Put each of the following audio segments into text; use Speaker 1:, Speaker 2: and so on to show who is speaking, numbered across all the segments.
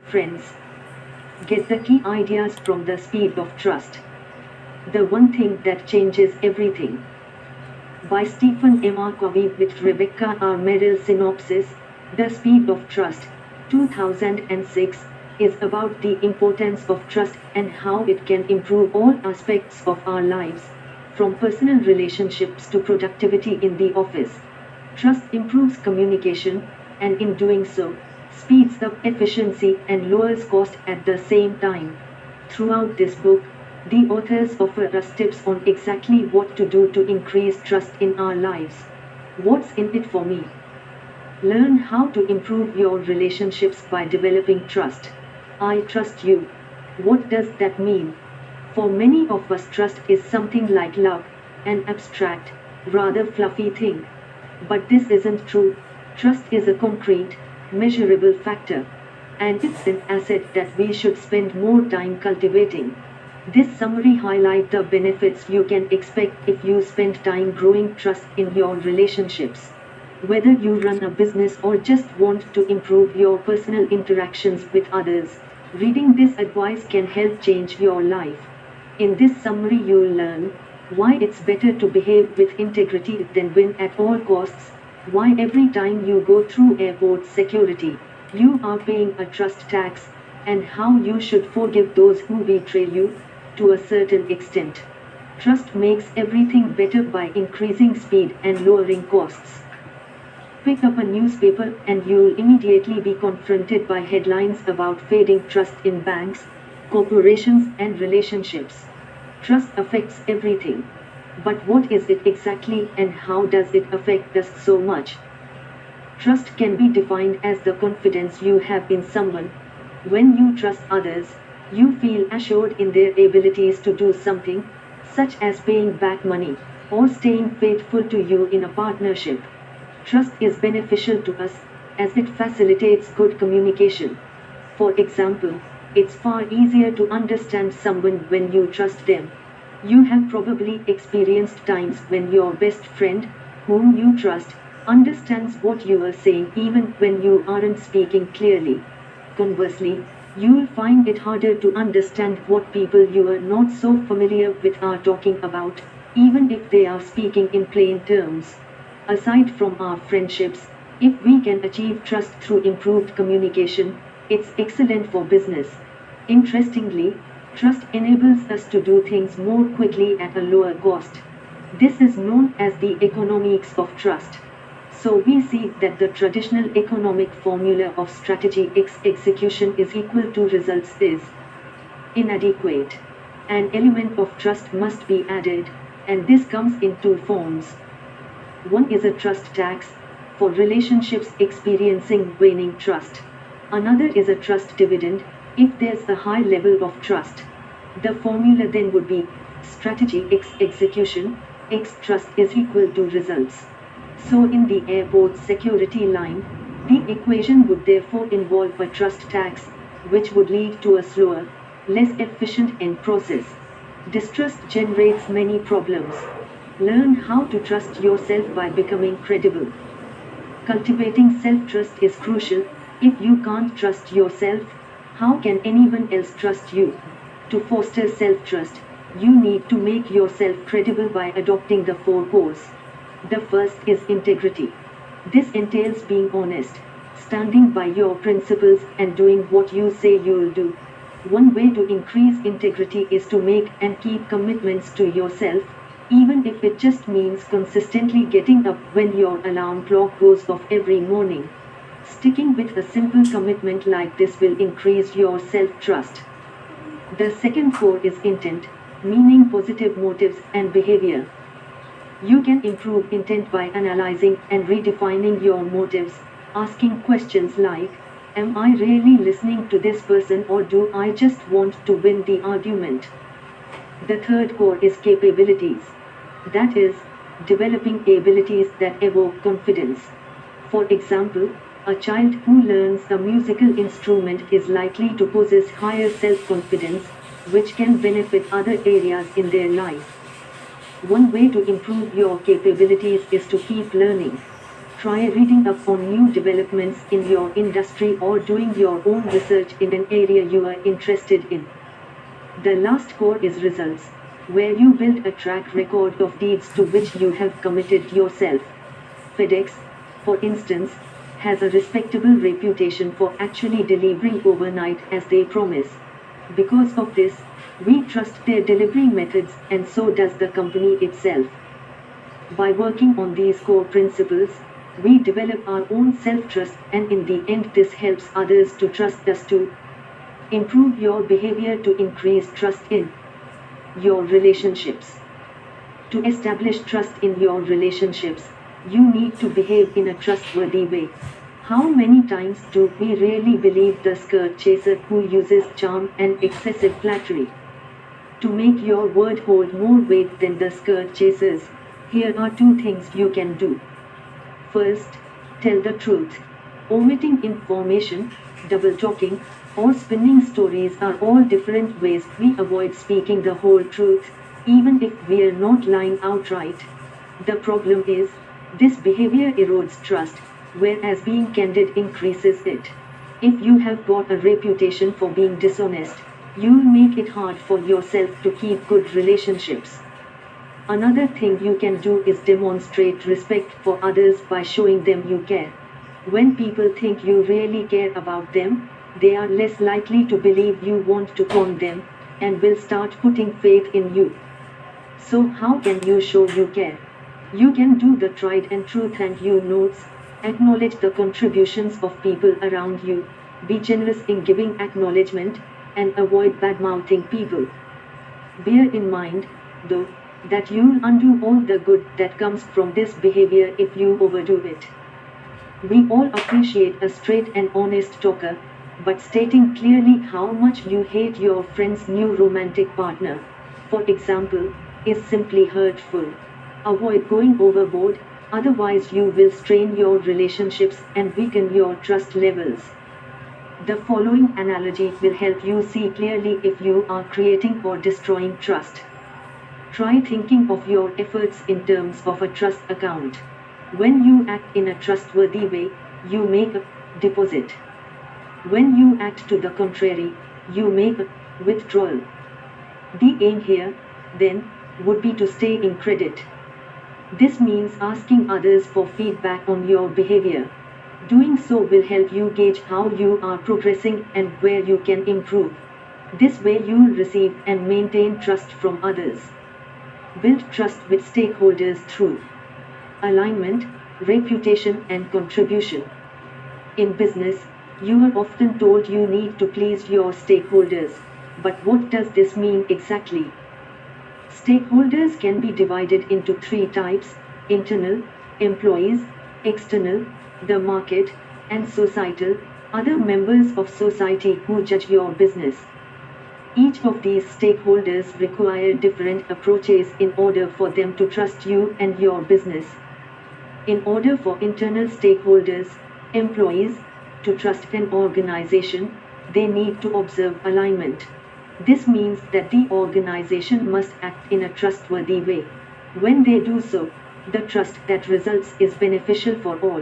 Speaker 1: Friends, get the key ideas from The Speed of Trust. The One Thing That Changes Everything. By Stephen M. R. Covey with Rebecca R. Merrill synopsis. The Speed of Trust, 2006, is about the importance of trust and how it can improve all aspects of our lives, from personal relationships to productivity in the office. Trust improves communication, and in doing so, speeds up efficiency and lowers cost at the same time. Throughout this book, the authors offer us tips on exactly what to do to increase trust in our lives. What's in it for me? Learn how to improve your relationships by developing trust. I trust you. What does that mean? For many of us, trust is something like love, an abstract, rather fluffy thing. But this isn't true. Trust is a concrete, measurable factor. And it's an asset that we should spend more time cultivating. This summary highlights the benefits you can expect if you spend time growing trust in your relationships. Whether you run a business or just want to improve your personal interactions with others, reading this advice can help change your life. In this summary, you'll learn why it's better to behave with integrity than win at all costs, why every time you go through airport security, you are paying a trust tax, and how you should forgive those who betray you, to a certain extent. Trust makes everything better by increasing speed and lowering costs. Pick up a newspaper and you'll immediately be confronted by headlines about fading trust in banks, corporations, and relationships. Trust affects everything. But what is it exactly, and how does it affect us so much? Trust can be defined as the confidence you have in someone. When you trust others, you feel assured in their abilities to do something, such as paying back money, or staying faithful to you in a partnership. Trust is beneficial to us, as it facilitates good communication. For example, it's far easier to understand someone when you trust them. You have probably experienced times when your best friend, whom you trust, understands what you are saying even when you aren't speaking clearly. Conversely, you'll find it harder to understand what people you are not so familiar with are talking about, even if they are speaking in plain terms. Aside from our friendships, if we can achieve trust through improved communication, it's excellent for business. Interestingly, trust enables us to do things more quickly at a lower cost. This is known as the economics of trust. So we see that the traditional economic formula of strategy x execution is equal to results is inadequate. An element of trust must be added, and this comes in two forms. One is a trust tax, for relationships experiencing waning trust. Another is a trust dividend, if there's a high level of trust. The formula then would be strategy x execution, x trust is equal to results. So in the airport security line, the equation would therefore involve a trust tax, which would lead to a slower, less efficient end process. Distrust generates many problems. Learn how to trust yourself by becoming credible. Cultivating self-trust is crucial. If you can't trust yourself, how can anyone else trust you? To foster self-trust, you need to make yourself credible by adopting the four cores. The first is integrity. This entails being honest, standing by your principles, and doing what you say you'll do. One way to increase integrity is to make and keep commitments to yourself, even if it just means consistently getting up when your alarm clock goes off every morning. Sticking with a simple commitment like this will increase your self-trust. The second core is intent, meaning positive motives and behavior. You can improve intent by analyzing and redefining your motives, asking questions like, am I really listening to this person, or do I just want to win the argument? The third core is capabilities. That is, developing abilities that evoke confidence. For example, a child who learns a musical instrument is likely to possess higher self-confidence, which can benefit other areas in their life. One way to improve your capabilities is to keep learning. Try reading up on new developments in your industry or doing your own research in an area you are interested in. The last core is results, where you build a track record of deeds to which you have committed yourself. FedEx, for instance, has a respectable reputation for actually delivering overnight as they promise. Because of this, we trust their delivery methods, and so does the company itself. By working on these core principles, we develop our own self-trust, and in the end this helps others to trust us too. Improve your behavior to increase trust in your relationships. To establish trust in your relationships, you need to behave in a trustworthy way. How many times do we really believe the skirt chaser who uses charm and excessive flattery? To make your word hold more weight than the skirt chasers, here are two things you can do. First, tell the truth. Omitting information, double talking, or spinning stories are all different ways we avoid speaking the whole truth, even if we're not lying outright. The problem is, this behavior erodes trust, whereas being candid increases it. If you have got a reputation for being dishonest, you'll make it hard for yourself to keep good relationships. Another thing you can do is demonstrate respect for others by showing them you care. When people think you really care about them, they are less likely to believe you want to con them, and will start putting faith in you. So how can you show you care? You can do the tried and true thank you notes, acknowledge the contributions of people around you, be generous in giving acknowledgement, and avoid bad-mouthing people. Bear in mind, though, that you'll undo all the good that comes from this behavior if you overdo it. We all appreciate a straight and honest talker, but stating clearly how much you hate your friend's new romantic partner, for example, is simply hurtful. Avoid going overboard, otherwise you will strain your relationships and weaken your trust levels. The following analogy will help you see clearly if you are creating or destroying trust. Try thinking of your efforts in terms of a trust account. When you act in a trustworthy way, you make a deposit. When you act to the contrary, you make a withdrawal. The aim here, then, would be to stay in credit. This means asking others for feedback on your behavior. Doing so will help you gauge how you are progressing and where you can improve. This way you'll receive and maintain trust from others. Build trust with stakeholders through alignment, reputation, and contribution. In business, you are often told you need to please your stakeholders. But what does this mean exactly? Stakeholders can be divided into three types: internal, employees; external, the market; and societal, other members of society who judge your business. Each of these stakeholders require different approaches in order for them to trust you and your business. In order for internal stakeholders, employees, to trust an organization, they need to observe alignment. This means that the organization must act in a trustworthy way. When they do so, the trust that results is beneficial for all.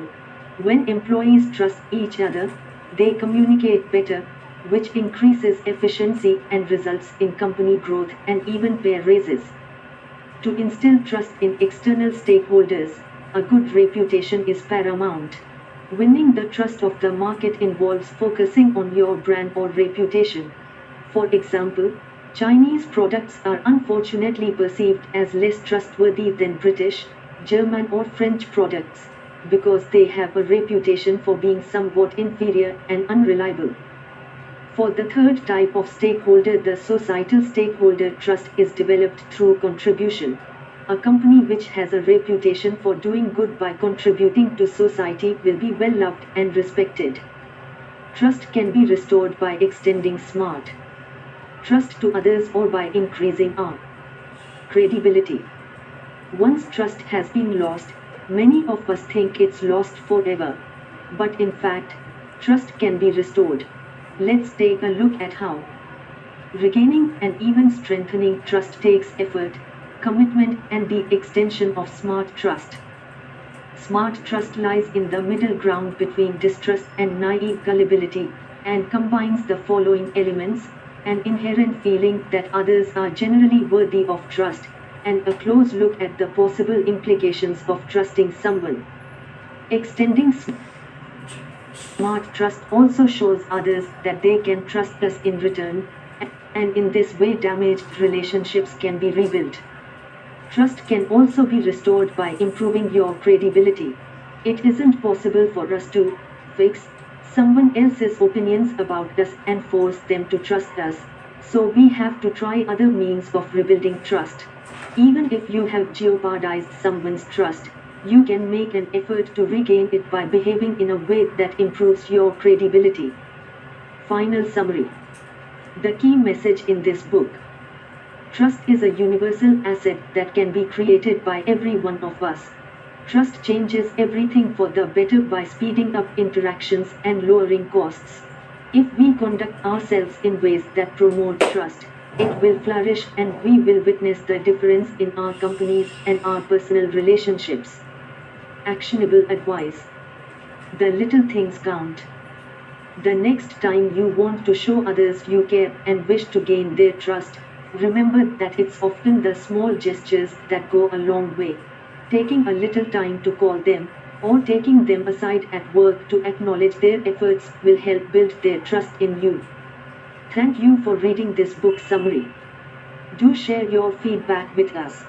Speaker 1: When employees trust each other, they communicate better, which increases efficiency and results in company growth and even pay raises. To instill trust in external stakeholders, a good reputation is paramount. Winning the trust of the market involves focusing on your brand or reputation. For example, Chinese products are unfortunately perceived as less trustworthy than British, German, or French products, because they have a reputation for being somewhat inferior and unreliable. For the third type of stakeholder, the societal stakeholder, trust is developed through contribution. A company which has a reputation for doing good by contributing to society will be well loved and respected. Trust can be restored by extending smart trust to others or by increasing our credibility. Once trust has been lost, many of us think it's lost forever. But in fact, trust can be restored. Let's take a look at how. Regaining and even strengthening trust takes effort, commitment, and the extension of smart trust. Smart trust lies in the middle ground between distrust and naive gullibility, and combines the following elements: an inherent feeling that others are generally worthy of trust, and a close look at the possible implications of trusting someone. Extending smart trust also shows others that they can trust us in return, and in this way damaged relationships can be rebuilt. Trust can also be restored by improving your credibility. It isn't possible for us to fix someone else's opinions about us and force them to trust us, so we have to try other means of rebuilding trust. Even if you have jeopardized someone's trust, you can make an effort to regain it by behaving in a way that improves your credibility. Final summary. The key message in this book: trust is a universal asset that can be created by every one of us. Trust changes everything for the better by speeding up interactions and lowering costs. If we conduct ourselves in ways that promote trust, it will flourish and we will witness the difference in our companies and our personal relationships. Actionable advice. The little things count. The next time you want to show others you care and wish to gain their trust, remember that it's often the small gestures that go a long way. Taking a little time to call them, or taking them aside at work to acknowledge their efforts will help build their trust in you. Thank you for reading this book summary. Do share your feedback with us.